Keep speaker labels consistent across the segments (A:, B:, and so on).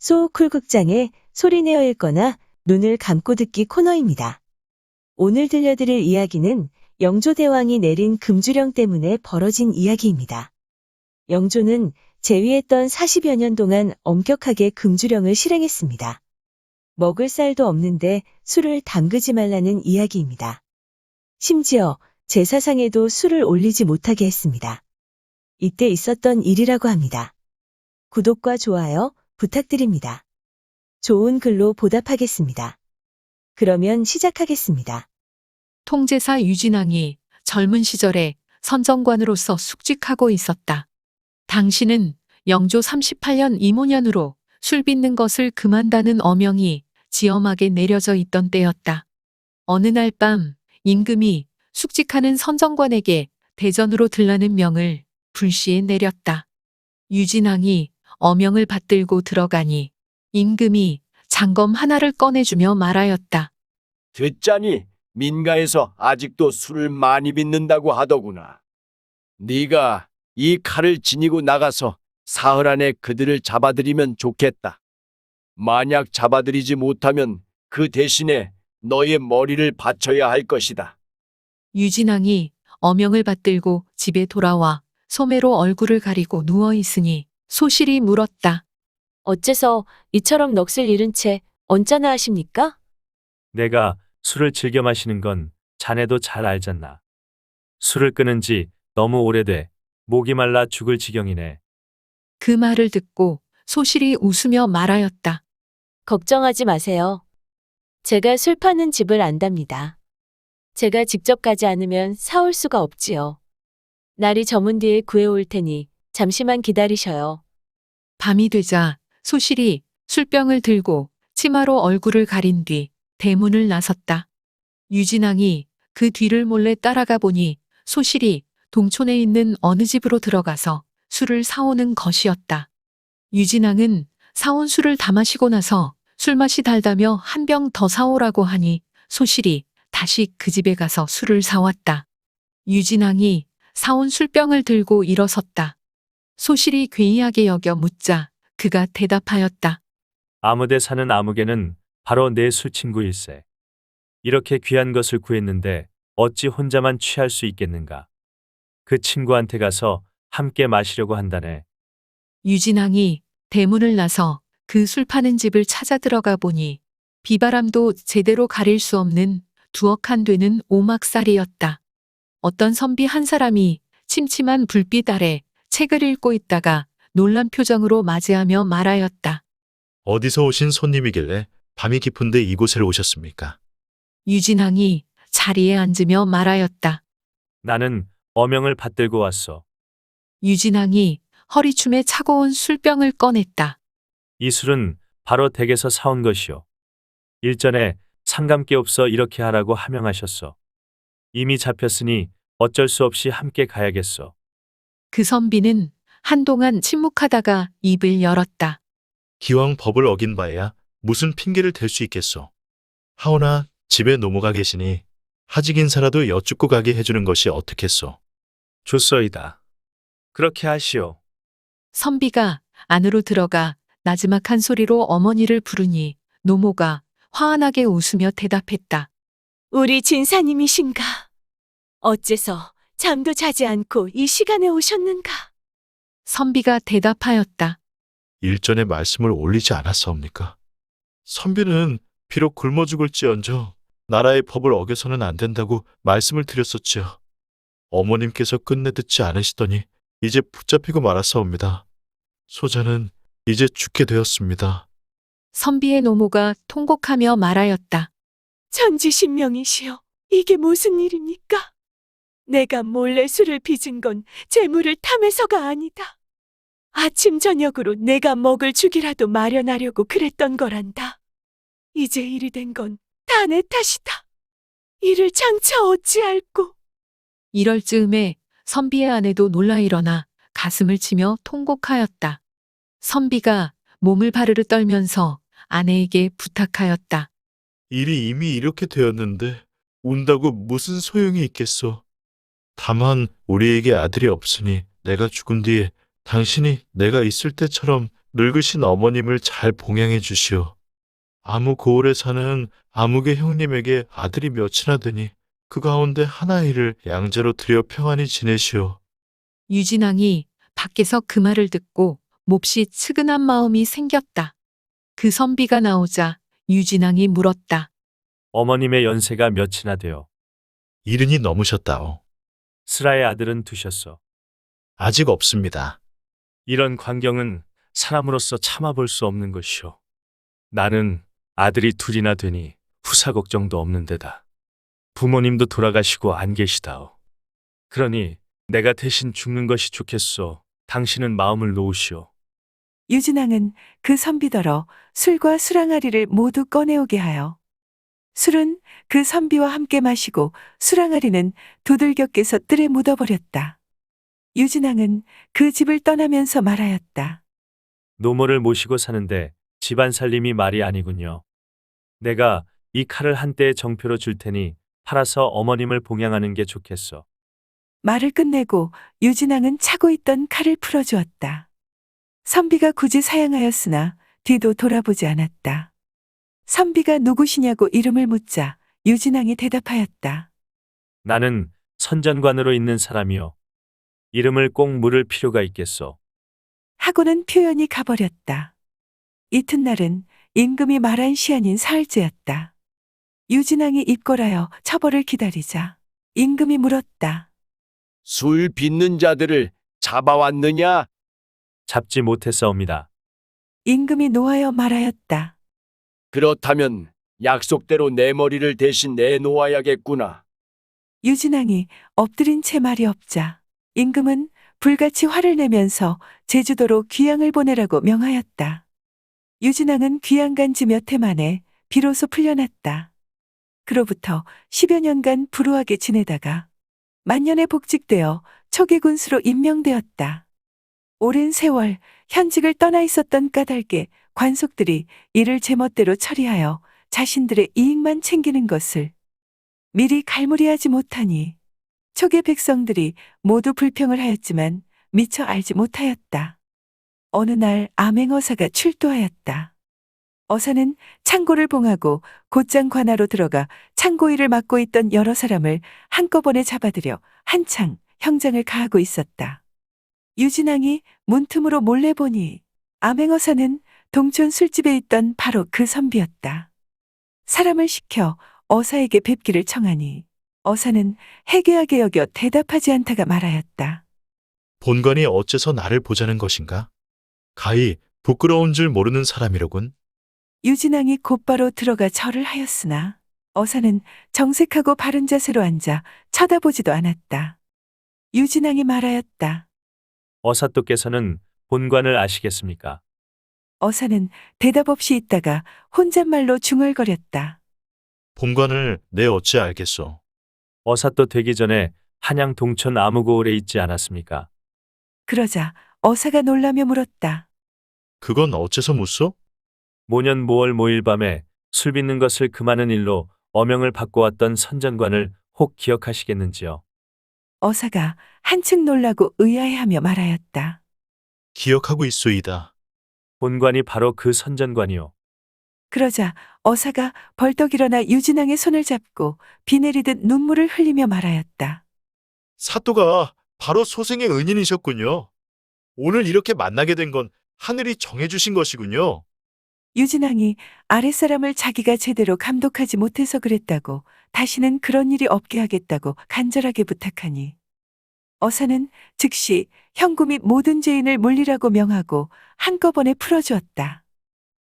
A: 소쿨극장의 소리내어 읽거나 눈을 감고 듣기 코너입니다. 오늘 들려드릴 이야기는 영조대왕이 내린 금주령 때문에 벌어진 이야기입니다. 영조는 재위했던 40여 년 동안 엄격하게 금주령을 실행했습니다. 먹을 쌀도 없는데 술을 담그지 말라는 이야기입니다. 심지어 제사상에도 술을 올리지 못하게 했습니다. 이때 있었던 일이라고 합니다. 구독과 좋아요 부탁드립니다. 좋은 글로 보답하겠습니다. 그러면 시작하겠습니다.
B: 통제사 유진왕이 젊은 시절에 선정관으로서 숙직하고 있었다. 당시는 영조 38년 이모년으로 술 빚는 것을 금한다는 어명이 지엄하게 내려져 있던 때였다. 어느 날 밤 임금이 숙직하는 선정관에게 대전으로 들라는 명을 불시에 내렸다. 유진왕이 어명을 받들고 들어가니 임금이 장검 하나를 꺼내주며 말하였다.
C: 듣자니 민가에서 아직도 술을 많이 빚는다고 하더구나. 네가 이 칼을 지니고 나가서 사흘 안에 그들을 잡아들이면 좋겠다. 만약 잡아들이지 못하면 그 대신에 너의 머리를 바쳐야 할 것이다.
B: 유진왕이 어명을 받들고 집에 돌아와 소매로 얼굴을 가리고 누워 있으니 소실이 물었다.
A: 어째서 이처럼 넋을 잃은 채 언짢아 하십니까?
D: 내가 술을 즐겨 마시는 건 자네도 잘 알잖나. 술을 끊은 지 너무 오래돼 목이 말라 죽을 지경이네.
B: 그 말을 듣고 소실이 웃으며 말하였다.
A: 걱정하지 마세요. 제가 술 파는 집을 안답니다. 제가 직접 가지 않으면 사올 수가 없지요. 날이 저문 뒤에 구해올 테니 잠시만 기다리셔요.
B: 밤이 되자 소실이 술병을 들고 치마로 얼굴을 가린 뒤 대문을 나섰다. 유진왕이 그 뒤를 몰래 따라가 보니 소실이 동촌에 있는 어느 집으로 들어가서 술을 사오는 것이었다. 유진왕은 사온 술을 다 마시고 나서 술맛이 달다며 한 병 더 사오라고 하니 소실이 다시 그 집에 가서 술을 사왔다. 유진왕이 사온 술병을 들고 일어섰다. 소실이 괴이하게 여겨 묻자 그가 대답하였다.
D: 아무데 사는 아무개는 바로 내 술친구일세. 이렇게 귀한 것을 구했는데 어찌 혼자만 취할 수 있겠는가. 그 친구한테 가서 함께 마시려고 한다네.
B: 유진왕이 대문을 나서 그 술 파는 집을 찾아 들어가 보니 비바람도 제대로 가릴 수 없는 두억한 되는 오막살이었다. 어떤 선비 한 사람이 침침한 불빛 아래 책을 읽고 있다가 놀란 표정으로 맞이하며 말하였다.
E: 어디서 오신 손님이길래 밤이 깊은데 이곳에 오셨습니까?
B: 유진왕이 자리에 앉으며 말하였다.
D: 나는 어명을 받들고 왔어.
B: 유진왕이 허리춤에 차고 온 술병을 꺼냈다.
D: 이 술은 바로 댁에서 사온 것이오. 일전에 상감께 없어 이렇게 하라고 하명하셨어. 이미 잡혔으니 어쩔 수 없이 함께 가야겠어.
B: 그 선비는 한동안 침묵하다가 입을 열었다.
E: 기왕 법을 어긴 바에야 무슨 핑계를 댈 수 있겠소. 하오나 집에 노모가 계시니 하직 인사라도 여쭙고 가게 해주는 것이 어떻겠소.
D: 좋소이다. 그렇게 하시오.
B: 선비가 안으로 들어가 나지막한 소리로 어머니를 부르니 노모가 화환하게 웃으며 대답했다.
A: 우리 진사님이신가? 어째서 잠도 자지 않고 이 시간에 오셨는가?
B: 선비가 대답하였다.
E: 일전에 말씀을 올리지 않았사옵니까? 선비는 비록 굶어 죽을지언정 나라의 법을 어겨서는 안 된다고 말씀을 드렸었지요. 어머님께서 끝내 듣지 않으시더니 이제 붙잡히고 말았사옵니다. 소자는 이제 죽게 되었습니다.
B: 선비의 노모가 통곡하며 말하였다.
A: 천지신명이시여, 이게 무슨 일입니까? 내가 몰래 술을 빚은 건 재물을 탐해서가 아니다. 아침 저녁으로 내가 먹을 죽이라도 마련하려고 그랬던 거란다. 이제 일이 된 건 다 내 탓이다. 이를 장차 어찌할꼬.
B: 이럴 즈음에 선비의 아내도 놀라 일어나 가슴을 치며 통곡하였다. 선비가 몸을 바르르 떨면서 아내에게 부탁하였다.
E: 일이 이미 이렇게 되었는데 운다고 무슨 소용이 있겠소. 다만 우리에게 아들이 없으니 내가 죽은 뒤에 당신이 내가 있을 때처럼 늙으신 어머님을 잘 봉양해 주시오. 아무 고을에 사는 아무개 형님에게 아들이 몇이나 되니 그 가운데 하나이를 양자로 들여 평안히 지내시오.
B: 유진왕이 밖에서 그 말을 듣고 몹시 측은한 마음이 생겼다. 그 선비가 나오자 유진왕이 물었다.
D: 어머님의 연세가 몇이나 되어
E: 이른이 넘으셨다오.
D: 슬아의 아들은 두셨소.
E: 아직 없습니다.
D: 이런 광경은 사람으로서 참아볼 수 없는 것이오. 나는 아들이 둘이나 되니 후사 걱정도 없는 데다 부모님도 돌아가시고 안 계시다오. 그러니 내가 대신 죽는 것이 좋겠소. 당신은 마음을 놓으시오.
A: 유진왕은 그 선비더러 술과 술항아리를 모두 꺼내오게 하여 술은 그 선비와 함께 마시고 술항아리는 두들겨 깨서 뜰에 묻어버렸다. 유진왕은 그 집을 떠나면서 말하였다.
D: 노모를 모시고 사는데 집안 살림이 말이 아니군요. 내가 이 칼을 한때의 정표로 줄 테니 팔아서 어머님을 봉양하는 게 좋겠소.
A: 말을 끝내고 유진왕은 차고 있던 칼을 풀어주었다. 선비가 굳이 사양하였으나 뒤도 돌아보지 않았다. 선비가 누구시냐고 이름을 묻자 유진왕이 대답하였다.
D: 나는 선전관으로 있는 사람이요. 이름을 꼭 물을 필요가 있겠소.
A: 하고는 표현이 가버렸다. 이튿날은 임금이 말한 시한인 사흘째였다. 유진왕이 입궐하여 처벌을 기다리자 임금이 물었다.
C: 술 빚는 자들을 잡아왔느냐?
D: 잡지 못했사옵니다.
A: 임금이 노하여 말하였다.
C: 그렇다면 약속대로 내 머리를 대신 내놓아야겠구나.
A: 유진왕이 엎드린 채 말이 없자 임금은 불같이 화를 내면서 제주도로 귀양을 보내라고 명하였다. 유진왕은 귀양 간 지 몇 해 만에 비로소 풀려났다. 그로부터 10여 년간 불우하게 지내다가 만년에 복직되어 초계군수로 임명되었다. 오랜 세월 현직을 떠나 있었던 까닭에 관속들이 이를 제멋대로 처리하여 자신들의 이익만 챙기는 것을 미리 갈무리하지 못하니 초계 백성들이 모두 불평을 하였지만 미처 알지 못하였다. 어느 날 암행어사가 출두하였다. 어사는 창고를 봉하고 곧장 관하로 들어가 창고 일을 맡고 있던 여러 사람을 한꺼번에 잡아들여 한창 형장을 가하고 있었다. 유진왕이 문틈으로 몰래 보니 암행어사는 동촌 술집에 있던 바로 그 선비였다. 사람을 시켜 어사에게 뵙기를 청하니 어사는 해괴하게 여겨 대답하지 않다가 말하였다.
E: 본관이 어째서 나를 보자는 것인가? 가히 부끄러운 줄 모르는 사람이로군.
A: 유진왕이 곧바로 들어가 절을 하였으나 어사는 정색하고 바른 자세로 앉아 쳐다보지도 않았다. 유진왕이 말하였다.
D: 어사또께서는 본관을 아시겠습니까?
A: 어사는 대답 없이 있다가 혼잣말로 중얼거렸다.
E: 본관을 내 어찌 알겠소?
D: 어사또 되기 전에 한양 동천 아무고을에 있지 않았습니까?
A: 그러자 어사가 놀라며 물었다.
E: 그건 어째서 묻소?
D: 모년 모월 모일 밤에 술 빚는 것을 금하는 일로 어명을 받고 왔던 선전관을 혹 기억하시겠는지요?
A: 어사가 한층 놀라고 의아해하며 말하였다.
E: 기억하고 있소이다.
D: 본관이 바로 그 선전관이요.
A: 그러자 어사가 벌떡 일어나 유진왕의 손을 잡고 비 내리듯 눈물을 흘리며 말하였다.
E: 사또가 바로 소생의 은인이셨군요. 오늘 이렇게 만나게 된 건 하늘이 정해주신 것이군요.
A: 유진왕이 아랫사람을 자기가 제대로 감독하지 못해서 그랬다고 다시는 그런 일이 없게 하겠다고 간절하게 부탁하니 어사는 즉시 형구 및 모든 죄인을 물리라고 명하고 한꺼번에 풀어주었다.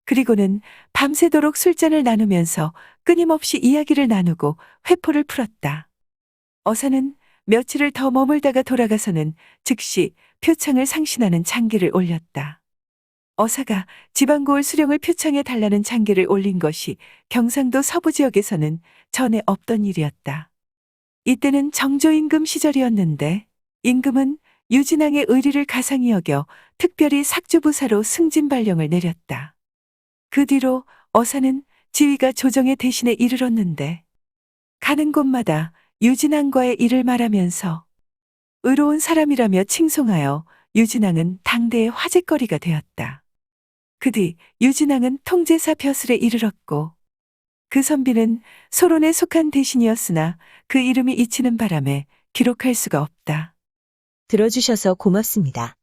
A: 그리고는 밤새도록 술잔을 나누면서 끊임없이 이야기를 나누고 회포를 풀었다. 어사는 며칠을 더 머물다가 돌아가서는 즉시 표창을 상신하는 장기를 올렸다. 어사가 지방고을 수령을 표창에 달라는 장기를 올린 것이 경상도 서부 지역에서는 전에 없던 일이었다. 이때는 정조 임금 시절이었는데 임금은 유진왕의 의리를 가상히 여겨 특별히 삭주부사로 승진 발령을 내렸다. 그 뒤로 어사는 지위가 조정의 대신에 이르렀는데 가는 곳마다 유진왕과의 일을 말하면서 의로운 사람이라며 칭송하여 유진왕은 당대의 화제거리가 되었다. 그 뒤 유진왕은 통제사 벼슬에 이르렀고 그 선비는 소론에 속한 대신이었으나 그 이름이 잊히는 바람에 기록할 수가 없다.
F: 들어주셔서 고맙습니다.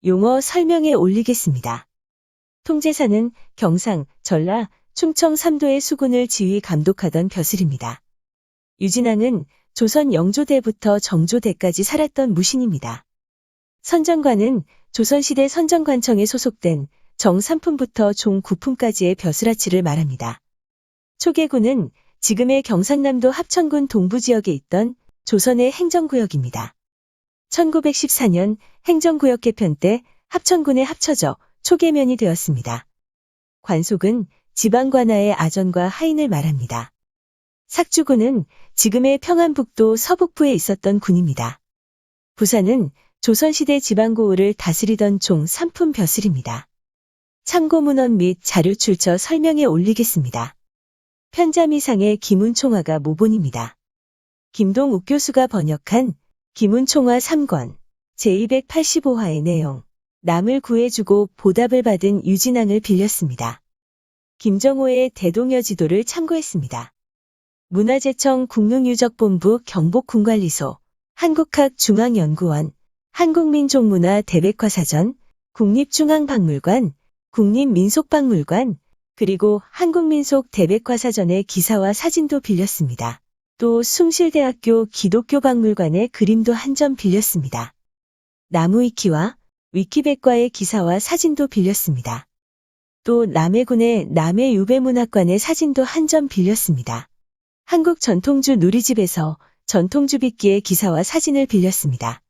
F: 용어 설명에 올리겠습니다. 통제사는 경상, 전라, 충청 3도의 수군을 지휘 감독하던 벼슬입니다. 유진왕은 조선 영조대부터 정조대까지 살았던 무신입니다. 선정관은 조선시대 선정관청에 소속된 정 3품부터 종 9품까지의 벼슬아치를 말합니다. 초계군은 지금의 경상남도 합천군 동부지역에 있던 조선의 행정구역입니다. 1914년 행정구역 개편 때 합천군에 합쳐져 초계면이 되었습니다. 관속은 지방관하의 아전과 하인을 말합니다. 삭주군은 지금의 평안북도 서북부에 있었던 군입니다. 부산은 조선시대 지방고을을 다스리던 종 3품 벼슬입니다. 참고 문헌 및 자료 출처 설명에 올리겠습니다. 편자미상의 기문총화가 모본입니다. 김동 욱교수가 번역한 기문총화 3권 제285화의 내용, 남을 구해주고 보답을 받은 유진왕을 빌렸습니다. 김정호의 대동여지도를 참고했습니다. 문화재청 국능유적본부 경복군관리소, 한국학중앙연구원, 한국민족문화 대백과사전, 국립중앙박물관, 국립민속박물관, 그리고 한국민속 대백과사전의 기사와 사진도 빌렸습니다. 또 숭실대학교 기독교박물관의 그림도 한 점 빌렸습니다. 나무위키와 위키백과의 기사와 사진도 빌렸습니다. 또 남해군의 남해유배문학관의 사진도 한 점 빌렸습니다. 한국전통주 누리집에서 전통주빗기의 기사와 사진을 빌렸습니다.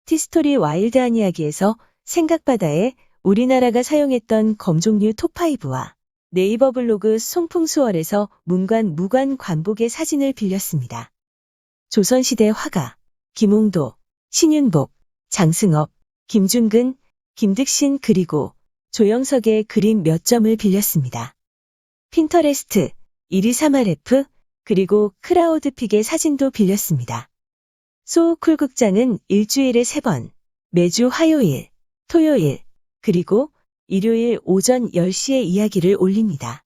F: 티스토리 와일드한 이야기에서 생각바다에 우리나라가 사용했던 검종류 톱5와 네이버 블로그 송풍수월에서 문관 무관 관복의 사진을 빌렸습니다. 조선시대 화가 김홍도, 신윤복, 장승업, 김준근, 김득신 그리고 조영석의 그림 몇 점을 빌렸습니다. 핀터레스트, 123RF, 그리고 크라우드픽의 사진도 빌렸습니다. 소우쿨 극장은 일주일에 3번, 매주 화요일, 토요일, 그리고 일요일 오전 10시에 이야기를 올립니다.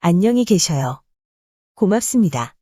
F: 안녕히 계셔요. 고맙습니다.